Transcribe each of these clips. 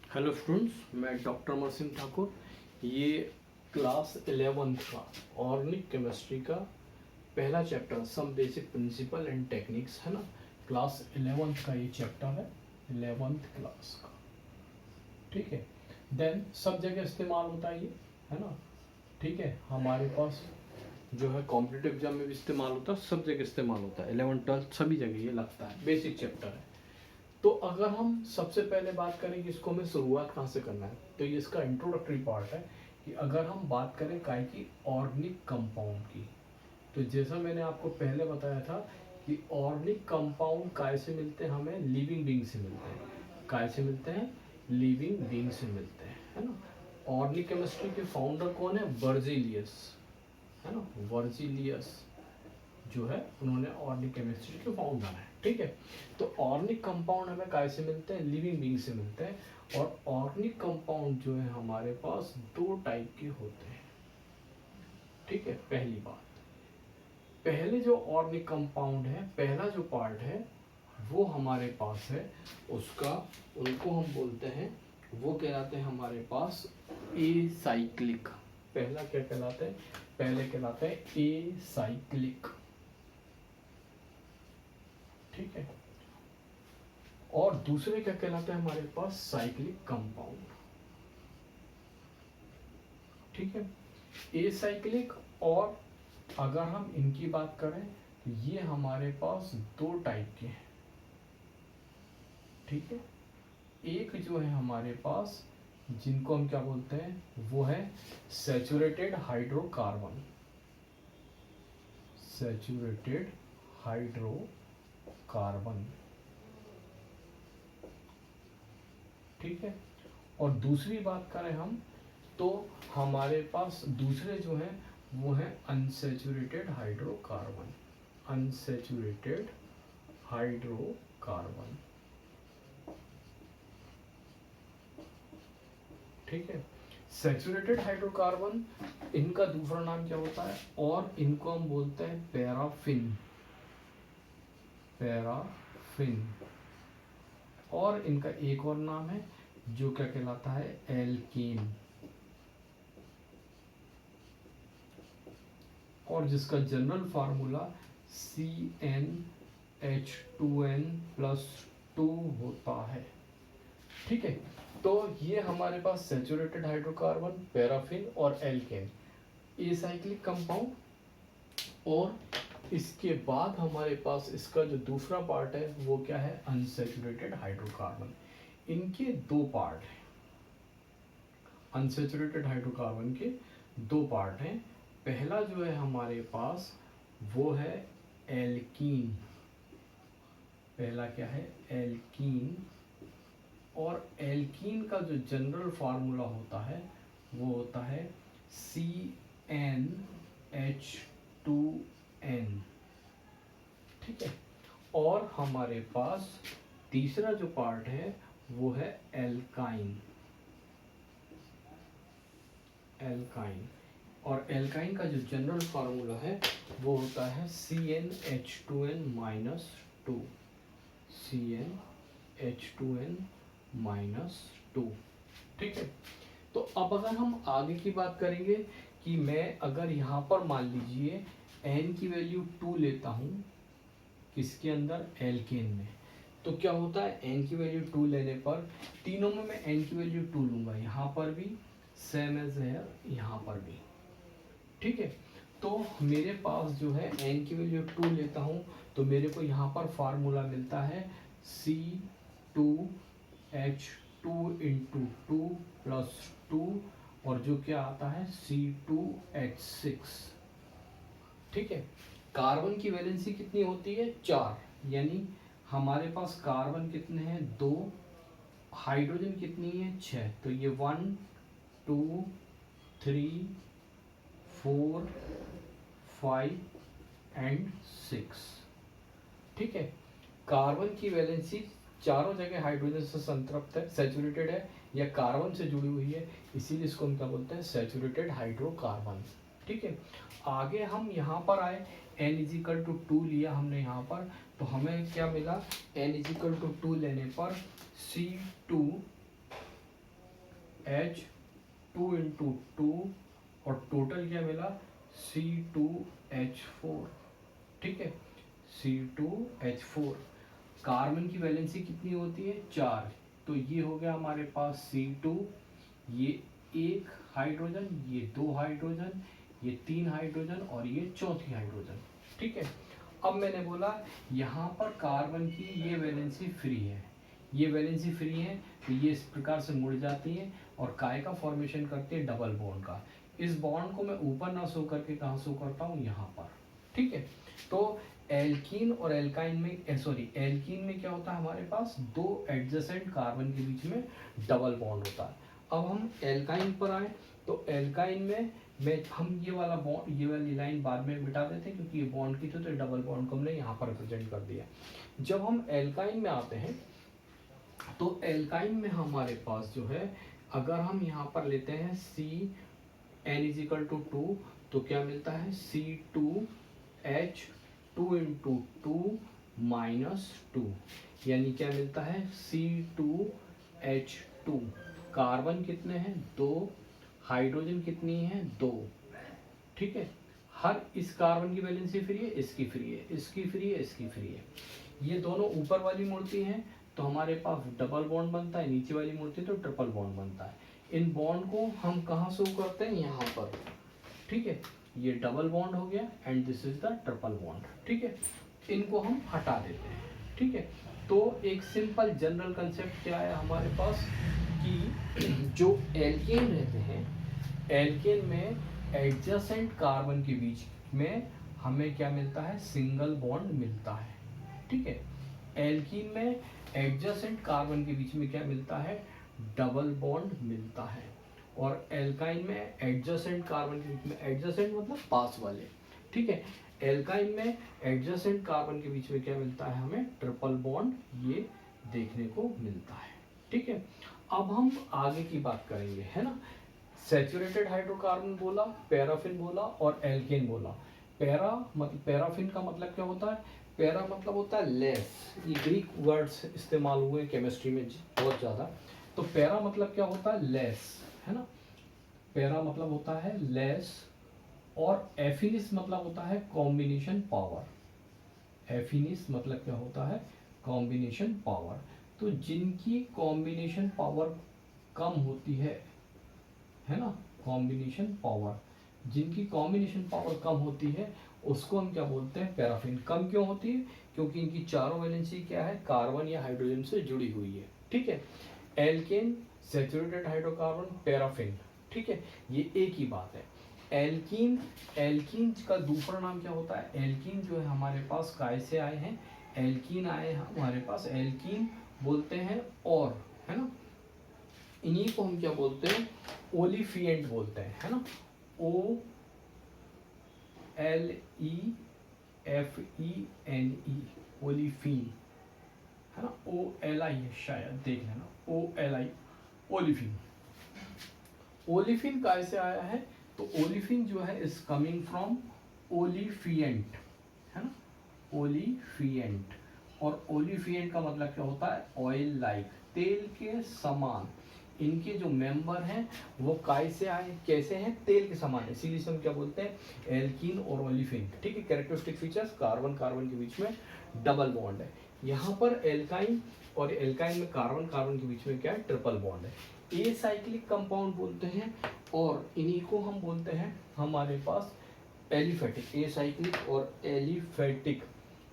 Hello students, मैं doctor Amar Singh Thakur. ये class 11th का ऑर्गेनिक केमिस्ट्री का पहला chapter some basic principle and techniques है ना। क्लास 11th का ये चैप्टर है, 11th क्लास का। ठीक है, देन सब जगह इस्तेमाल होता है ये, है ना। ठीक है, हमारे पास जो है कॉम्पिटिटिव एग्जाम में भी इस्तेमाल होता है, सब जगह इस्तेमाल होता है। 11th 12th सभी जगह ये लगता है, बेसिक चैप्टर है। तो अगर हम सबसे पहले बात करें कि इसको हमें शुरुआत कहाँ से करना है, तो ये इसका इंट्रोडक्टरी पार्ट है कि अगर हम बात करें काय की ऑर्गेनिक कंपाउंड की, तो जैसा मैंने आपको पहले बताया था कि ऑर्गेनिक कंपाउंड काय से मिलते हैं, हमें लिविंग बीइंग से मिलते हैं। काय से मिलते हैं? लिविंग बीइंग से मिलते हैं, है ना। ऑर्गेनिक केमिस्ट्री के फाउंडर कौन है? वर्जिलियस, है ना। वर्जिलियस जो है, उन्होंने ऑर्गेनिक केमिस्ट्री के फाउंडर हैं। ठीक है, तो ऑर्गेनिक कंपाउंड हमें काय से मिलते हैं? लिविंग बीइंग से मिलते हैं। और ऑर्गेनिक कंपाउंड जो है हमारे पास दो टाइप के होते हैं। ठीक है, पहली बात, पहले जो ऑर्गेनिक कंपाउंड है, पहला जो पार्ट है वो हमारे पास है उसका, उनको हम बोलते हैं, वो कहलाते हैं हमारे पास एसाइक्लिक। पहला क्या कहलाते हैं? पहले कहलाते हैं एसाइक्लिक। ठीक है, और दूसरे क्या कहलाते हैं हमारे पास? Cyclic compound. ठीक है, एसाइक्लिक। और अगर हम इनकी बात करें तो ये हमारे पास दो टाइप के हैं। ठीक है, एक जो है हमारे पास, जिनको हम क्या बोलते हैं, वो है सैचुरेटेड हाइड्रोकार्बन। Saturated hydrocarbon. ठीक है, और दूसरी बात करें हम, तो हमारे पास दूसरे जो हैं वो है अनसैचुरेटेड हाइड्रोकार्बन। Unsaturated hydrocarbon. ठीक है, सैचुरेटेड हाइड्रोकार्बन, इनका दूसरा नाम क्या होता है? और इनको हम बोलते हैं पैराफिन। पैराफिन। और इनका एक और नाम है जो क्या कहलाता है? एल्कीन। और जिसका जनरल फार्मूला CnH2n+2 होता है। ठीक है, तो ये हमारे पास सैचुरेटेड हाइड्रोकार्बन, पैराफिन और एल्केन, एसाइक्लिक कंपाउंड। और इसके बाद हमारे पास इसका जो दूसरा पार्ट है वो क्या है? Unsaturated hydrocarbon. इनके दो पार्ट हैं, अनसैचुरेटेड हाइड्रोकार्बन के दो पार्ट हैं। पहला जो है हमारे पास वो है एल्कीन। पहला क्या है? एल्कीन। और एल्कीन का जो जनरल फार्मूला होता है वो होता है CnH2n। ठीक है, और हमारे पास तीसरा जो पार्ट है वो है एल्काइन। एल्काइन। और एल्काइन का जो जनरल फार्मूला है वो होता है CnH2n-2। CnH2n-2। ठीक है, तो अब अगर हम आगे की बात करेंगे कि मैं अगर यहाँ पर मान लीजिए n की वैल्यू 2 लेता हूँ, किसके अंदर? एल्केन में, तो क्या होता है? n की वैल्यू 2 लेने पर, तीनों में मैं n की वैल्यू 2 लूंगा, यहाँ पर भी सेम एज है, यहाँ पर भी। ठीक है, तो मेरे पास जो है n की वैल्यू 2 लेता हूँ तो मेरे को यहाँ पर फार्मूला मिलता है C2H2 × 2 और जो क्या आता है? C2H6। ठीक है, कार्बन की वैलेंसी कितनी होती है? 4, यानी हमारे पास कार्बन कितने हैं? 2, हाइड्रोजन कितनी है? 6। तो ये 1 2 3 4 5 एंड 6। ठीक है, कार्बन की वैलेंसी चारों जगह हाइड्रोजन से संतृप्त है, सैचुरेटेड है या कार्बन से जुड़ी हुई है, इसीलिए इसको हम क्या बोलते हैं? Saturated hydrocarbon. ठीक है, आगे हम यहाँ पर आए, n=2 लिया हमने यहाँ पर, तो हमें क्या मिला? n=2 लेने पर C2 H2 और टोटल क्या मिला C2H4, ठीक है C2H4। कार्बन की वैलेंसी कितनी होती है 4, तो ये हो गया हमारे पास C2, ये 1 हाइड्रोजन, ये 2 हाइड्रोजन, ये 3 हाइड्रोजन और ये चौथी हाइड्रोजन, ठीक है। अब मैंने बोला यहाँ पर कार्बन की ये वैलेंसी फ्री है, ये वैलेंसी फ्री है, तो ये इस प्रकार से मुड़ जाती है और काय का फॉर्मेशन करती है डबल बॉन्ड का। इस बॉन्ड को मैं ऊपर ना शो करके कहाँ शो करता हूँ, यहाँ पर, ठीक है। तो एल्कीन और एल्काइन में एल्कीन में क्या होता है, हमारे पास 2 एडजेसेंट कार्बन के बीच में डबल बॉन्ड होता है। अब हम एल्काइन पर आए, तो एल्काइन में हम ये वाला बॉन्ड, ये वाली लाइन बाद में मिटा देते हैं क्योंकि ये बॉन्ड की थी, तो डबल बॉन्ड को हमने यहाँ पर रिप्रेजेंट कर दिया। जब हम एल्काइन में आते हैं, तो एल्काइन में हमारे पास जो है, अगर हम यहाँ पर लेते हैं CN=2, तो क्या मिलता है C2H2 -2, यानी क्या मिलता है C2H2। कार्बन कितने हैं 2, हाइड्रोजन कितनी है 2, ठीक है। हर इस कार्बन की वैलेंसी फ्री है, इसकी फ्री है, इसकी फ्री है, इसकी फ्री है। ये दोनों ऊपर वाली मूर्ति हैं तो हमारे पास डबल बॉन्ड बनता है, नीचे वाली मूर्ति तो ट्रिपल बॉन्ड बनता है। इन बॉन्ड को हम कहाँ शो करते हैं, यहाँ पर, ठीक है। ये डबल बॉन्ड हो गया and this is the triple bond, ठीक है। इनको हम हटा देते हैं, ठीक है। तो एक सिंपल जनरल कंसेप्ट क्या है हमारे पास कि जो एल्केन रहते हैं, एल्केन में एडजेसेंट कार्बन के बीच में हमें क्या मिलता है, सिंगल बॉन्ड मिलता है, ठीक है। एल्कीन में एडजेसेंट कार्बन के बीच में क्या मिलता है, डबल बॉन्ड मिलता है। और एल्काइन में एडजेसेंट कार्बन के बीच में, एडजेसेंट मतलब पास वाले, ठीक है। एल्काइन में एडजेसेंट कार्बन के बीच में क्या मिलता है, हमें ट्रिपल बॉन्ड ये देखने को मिलता है, ठीक है। अब हम आगे की बात करेंगे, है ना। सैचुरेटेड हाइड्रोकार्बन बोला, पैराफिन बोला और एल्केन बोला। पैराफिन का मतलब क्या होता है, पैरा मतलब होता है लेस, ये ग्रीक वर्ड्स इस्तेमाल हुए केमिस्ट्री में बहुत ज़्यादा। तो पैरा मतलब क्या होता है, लेस, है ना। पैरा मतलब होता है लेस, और एफिनिस मतलब होता है कॉम्बिनेशन पावर। एफिनिस मतलब क्या होता है, कॉम्बिनेशन पावर। तो जिनकी कॉम्बिनेशन पावर कम होती है ना, कॉम्बिनेशन पावर, जिनकी कॉम्बिनेशन पावर कम होती है उसको हम क्या बोलते हैं, पैराफिन। कम क्यों होती है, क्योंकि इनकी चारों वैलेंसी क्या है, कार्बन या हाइड्रोजन से जुड़ी हुई है, ठीक है। एल्केन, सैचुरेटेड हाइड्रोकार्बन, पैराफिन, ठीक है, ये एक ही बात है। एल्कीन, एल्कीन का दूसरा नाम क्या होता है, एल्कीन जो है हमारे पास काय से आए हैं, एल्कीन आए हैं हमारे पास, एल्कीन बोलते हैं, और है ना, इन्हीं को हम क्या बोलते हैं, ओलिफिएंट बोलते हैं, है ना। OLEFENE, ओलिफिन, है ना। OLI है शायद, देख लेना, OLI, ओलिफिन। ओलिफिन कैसे आया है, तो ओलिफिन जो है इज कमिंग फ्रॉम ओलिफिएंट, है ना, ओलिफिएंट। और ओलिफिएंट का मतलब क्या होता है, ऑयल लाइक, तेल के समान। इनके जो मेंबर हैं वो काय से आए, कैसे हैं, तेल के समान है, इसीलिए हम क्या बोलते हैं, एल्कीन और ओलिफिन, ठीक है। कैरेक्टरिस्टिक फीचर्स, कार्बन कार्बन के बीच में डबल बॉन्ड है। यहाँ पर एल्काइन और एल्काइन में कार्बन कार्बन के बीच में क्या है, ट्रिपल बॉन्ड है। ए साइक्लिक कंपाउंड बोलते हैं, और इन्हीं को हम बोलते हैं हमारे पास एलिफेटिक, ए साइक्लिक और एलिफेटिक,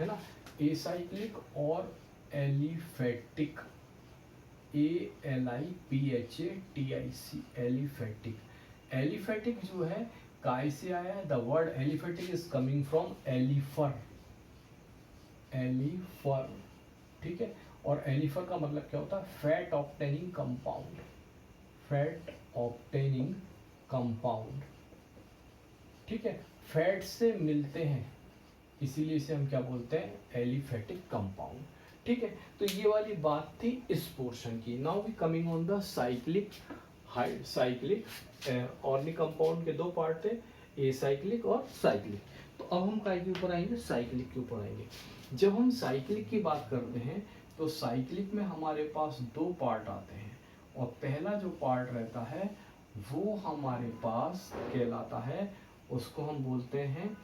है ना। ए साइक्लिक और एलिफेटिक, ALIPHATIC, एलिफेटिक। एलिफेटिक जो है काय से आया है, the word aliphatic is coming from aleiphar, aleiphar, ठीक है। और एलिफर का मतलब क्या होता है, fat obtaining compound, fat obtaining compound, ठीक है। फैट से मिलते हैं, इसीलिए इसे हम क्या बोलते हैं, एलिफेटिक कंपाउंड, ठीक है। तो ये वाली बात थी इस पोर्शन की। Now we coming on the cyclic, organic compound के 2 पार्ट थे, ए साइक्लिक और साइक्लिक। तो अब हम काय के ऊपर आएंगे, साइक्लिक के ऊपर आएंगे। जब हम साइक्लिक की बात करते हैं तो साइक्लिक में हमारे पास 2 पार्ट आते हैं, और पहला जो पार्ट रहता है वो हमारे पास कहलाता है, उसको हम बोलते हैं,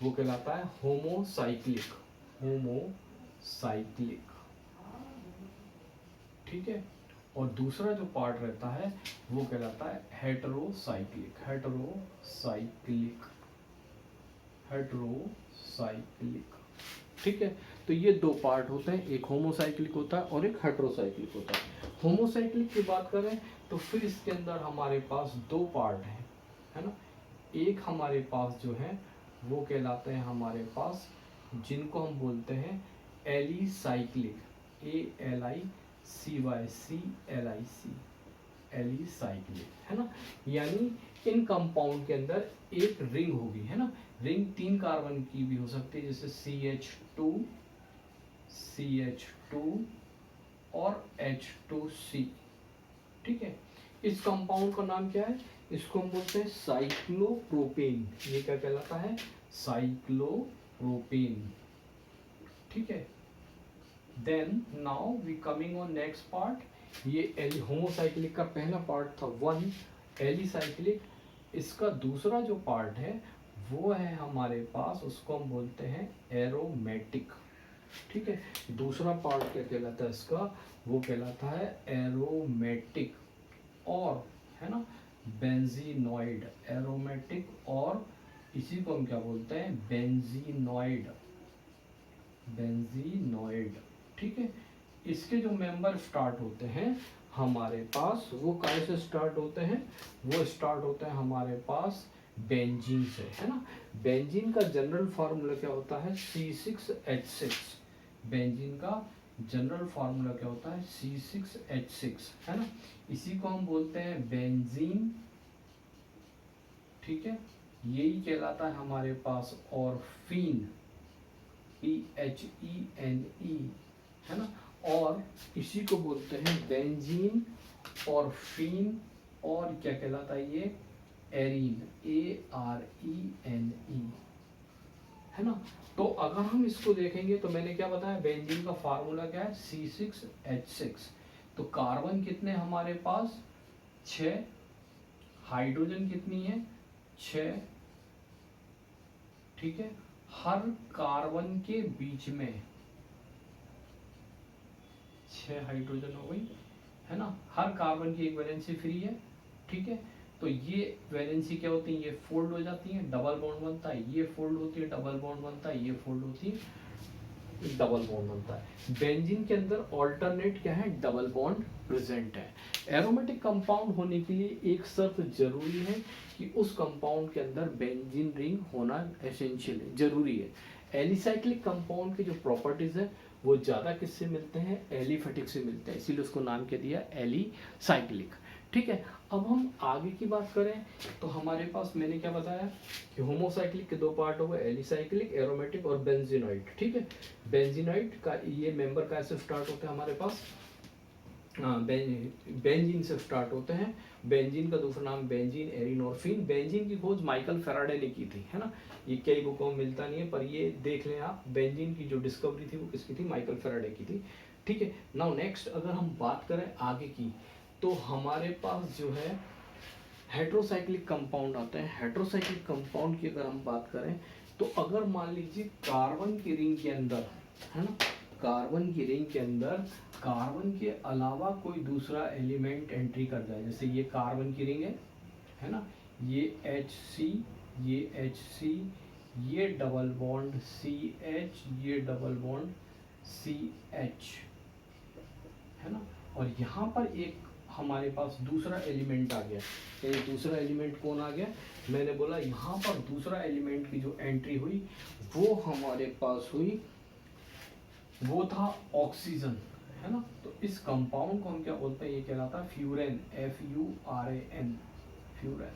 वो कहलाता है होमोसाइक्लिक, होमोसाइक्लिक, ठीक है। और दूसरा जो पार्ट रहता है वो कहलाता है हेटेरोसाइक्लिक, हेटेरोसाइक्लिक, हेटेरोसाइक्लिक, ठीक है। तो ये दो पार्ट होते हैं, एक होमोसाइक्लिक होता है और एक हेटेरोसाइक्लिक होता है। होमोसाइक्लिक की बात करें तो फिर इसके अंदर हमारे पास दो पार्ट हैं, है ना। एक हमारे पास जो है वो कहलाते हैं हमारे पास, जिनको हम बोलते हैं एलिसाइक्लिक, ALICYCLIC, एलिसाइक्लिक, है ना। यानी इन कंपाउंड के अंदर एक रिंग होगी, है ना। रिंग 3 कार्बन की भी हो सकती है, जैसे CH2 और H2C, ठीक है। इस कंपाउंड का नाम क्या है, इसको हम बोलते हैं साइक्लोप्रोपेन। ये क्या कहलाता है, साइक्लोप्रोपेन, ठीक है। Then now we coming on next part, ये होमोसाइक्लिक का पहला पार्ट था 1, एलिसाइक्लिक। इसका दूसरा जो पार्ट है वो है हमारे पास, उसको हम बोलते हैं एरोमेटिक, ठीक है। दूसरा पार्ट क्या कहलाता है इसका, वो कहलाता है एरोमेटिक, और है ना बेंजीनॉइड, एरोमेटिक, और इसी को हम क्या बोलते हैं, बेंजीनॉइड, बेंजीनॉइड, ठीक है। इसके जो मेंबर स्टार्ट होते हैं हमारे पास, वो कहाँ से स्टार्ट होते हैं, वो स्टार्ट होते हैं हमारे पास बेंजीन से, है ना। बेंजीन का जनरल फार्मूला क्या होता है, C6H6, बेंजीन का जनरल फार्मूला क्या होता है, C6H6, है ना। इसी को हम बोलते हैं बेंजीन, ठीक है। यही कहलाता है हमारे पास ऑर्फीन, PHENE, है ना। और इसी को बोलते हैं बेंजीन, ऑर्फीन, और क्या कहलाता है ये, एरीन, ARENE, है ना। तो अगर हम इसको देखेंगे तो मैंने क्या बताया, बेंजीन का फार्मूला क्या है, C6H6। तो कार्बन कितने हमारे पास, 6, हाइड्रोजन कितनी है, 6, ठीक है। हर कार्बन के बीच में 6 हाइड्रोजन हो गई, है ना। हर कार्बन की एक वैलेंसी फ्री है, ठीक है। तो ये वैलेंसी क्या होती है, ये फोल्ड हो जाती है, डबल बॉन्ड बनता है, ये फोल्ड होती है, डबल बॉन्ड बनता है, ये फोल्ड होती है, डबल बॉन्ड बनता है। बेंजीन के अंदर ऑल्टरनेट क्या है, डबल बॉन्ड प्रेजेंट है। एरोमेटिक कंपाउंड होने के लिए एक शर्त जरूरी है कि उस कंपाउंड के अंदर बेंजीन रिंग होना एसेंशियल है, जरूरी है। एलिसाइक्लिक कंपाउंड की जो प्रॉपर्टीज है वो ज्यादा किससे मिलते हैं, एलिफेटिक से मिलते हैं, इसीलिए उसको नाम क्या दिया, एलिसाइक्लिक, ठीक है। अब हम आगे की बात करें तो हमारे पास मैंने क्या बताया कि होमोसाइक्लिक के दो पार्ट हो गए, एलिसाइक्लिक, एरोमेटिक और बेंजीनॉइड, ठीक है। बेंजीनॉइड का ये मेंबर कैसे स्टार्ट होते हैं हमारे पास, बेंजीन से स्टार्ट होते हैं। बेंजीन का दूसरा नाम बेंजीन, एरीन और फिन। बेंजीन की खोज माइकल फैराडे ने की थी, है ना। ये कई बुकों में मिलता नहीं है, पर ये देख लें आप, बेंजीन की जो डिस्कवरी थी वो किसकी थी, माइकल फैराडे की थी, ठीक है। नाउ नेक्स्ट अगर हम बात करें आगे की, तो हमारे पास जो है हेटेरोसाइक्लिक कंपाउंड आते हैं। हेटेरोसाइक्लिक कंपाउंड की अगर हम बात करें तो अगर मान लीजिए कार्बन की रिंग के अंदर, है ना, कार्बन की रिंग के अंदर कार्बन के अलावा कोई दूसरा एलिमेंट एंट्री कर जाए, जैसे ये कार्बन की रिंग है ना, ये HC, ये HC, ये डबल बॉन्ड CH, ये डबल बॉन्ड CH, है ना। और यहाँ पर एक हमारे पास दूसरा एलिमेंट आ गया। ये दूसरा एलिमेंट कौन आ गया, मैंने बोला यहाँ पर दूसरा एलिमेंट की जो एंट्री हुई वो हमारे पास हुई, वो था ऑक्सीजन, है ना। तो इस कंपाउंड को हम क्या बोलते हैं, ये कहलाता है फ्यूरेन, FURAN, फ्यूरेन,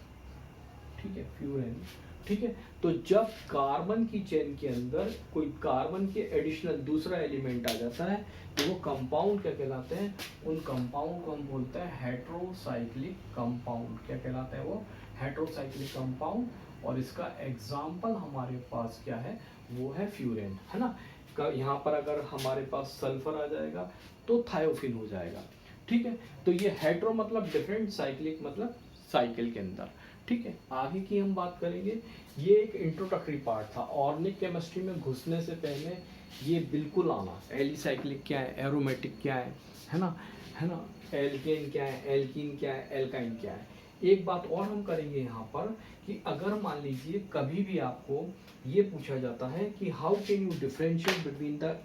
ठीक है, फ्यूरेन, ठीक है। तो जब कार्बन की चेन के अंदर कोई कार्बन के एडिशनल दूसरा एलिमेंट आ जाता है तो वो कंपाउंड क्या कहलाते हैं, उन कंपाउंड को हम बोलते हैं हेटेरोसाइक्लिक कंपाउंड। क्या कहलाता है वो, हेटेरोसाइक्लिक कंपाउंड। और इसका एग्जाम्पल हमारे पास क्या है, वो है फ्यूरेन, है ना। यहाँ पर अगर हमारे पास सल्फर आ जाएगा तो थायोफिन हो जाएगा। ठीक है। तो ये हेट्रो मतलब डिफरेंट, साइक्लिक मतलब साइकिल के अंदर। ठीक है, आगे की हम बात करेंगे। ये एक इंट्रोडक्टरी पार्ट था। ऑर्गेनिक केमिस्ट्री में घुसने से पहले ये बिल्कुल आना, एलिसाइक्लिक क्या है, एरोमेटिक क्या है ना, है ना, एल्केन क्या है, एल्कीन क्या है, एल्काइन क्या है। एक बात और हम करेंगे यहाँ पर कि अगर मान लीजिए कभी भी आपको ये पूछा जाता है कि how can you differentiate between the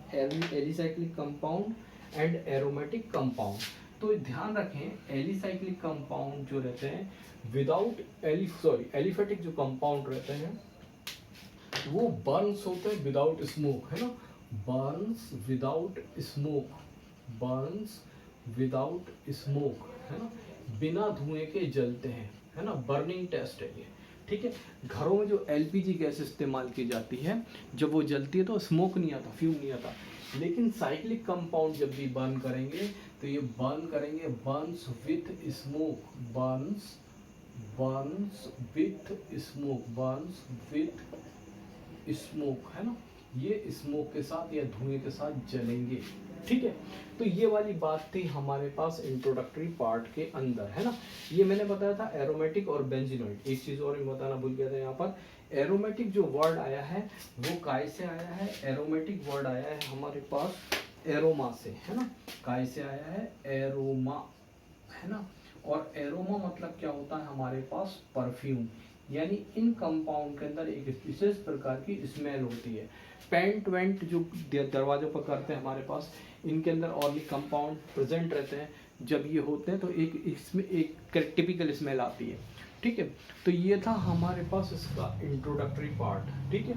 alicyclic compound and aromatic compound, तो ध्यान रखें एलिसाइक्लिक कंपाउंड जो रहते हैं विदाउट एलिफेटिक जो कंपाउंड रहते हैं वो बर्न्स होते हैं विदाउट स्मोक, है ना, Burns without smoke, Burns without smoke, है ना, बिना धुएं के जलते हैं, है ना, बर्निंग टेस्ट है ये। ठीक है, घरों में जो एलपीजी गैस इस्तेमाल की जाती है जब वो जलती है तो स्मोक नहीं आता, फ्यूम नहीं आता, लेकिन साइक्लिक कंपाउंड जब भी बर्न करेंगे तो ये बर्न करेंगे Burns with smoke, Burns Burns with smoke, Burns with smoke, है ना, ये स्मोक के साथ या धुएं के साथ जलेंगे। ठीक है, तो ये वाली बात थी हमारे पास इंट्रोडक्टरी पार्ट के अंदर, है ना। ये मैंने बताया था एरोमेटिक और बेंजीनोइड। एक चीज और मैं बताना भूल गया था यहाँ पर, एरोमेटिक जो वर्ड आया है वो काय से आया है, एरोमेटिक वर्ड आया है हमारे पास एरोमा से, है ना, काय से आया है, एरोमा, है ना। और एरोमा मतलब क्या होता है हमारे पास, परफ्यूम, यानी इन कंपाउंड के अंदर एक विशेष प्रकार की स्मेल होती है। पेंट वेंट जो दरवाजों पर करते हैं हमारे पास, इनके अंदर ऑर्गेनिक कंपाउंड प्रेजेंट रहते हैं, जब ये होते हैं तो एक इसमें एक टिपिकल स्मेल आती है। ठीक है, तो ये था हमारे पास इसका इंट्रोडक्टरी पार्ट। ठीक है,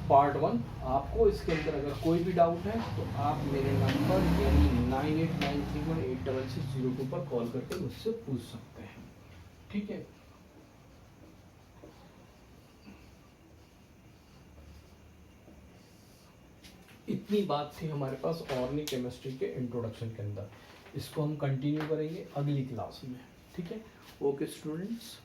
पार्ट 1। आपको इसके अंदर अगर कोई भी डाउट है तो आप मेरे नंबर यानी 9893186602 पर कॉल करके मुझसे पूछ सकते हैं। ठीक है, इतनी बात थी हमारे पास ऑर्गेनिक केमिस्ट्री के इंट्रोडक्शन के अंदर। इसको हम कंटिन्यू करेंगे अगली क्लास में। ठीक है, ओके स्टूडेंट्स।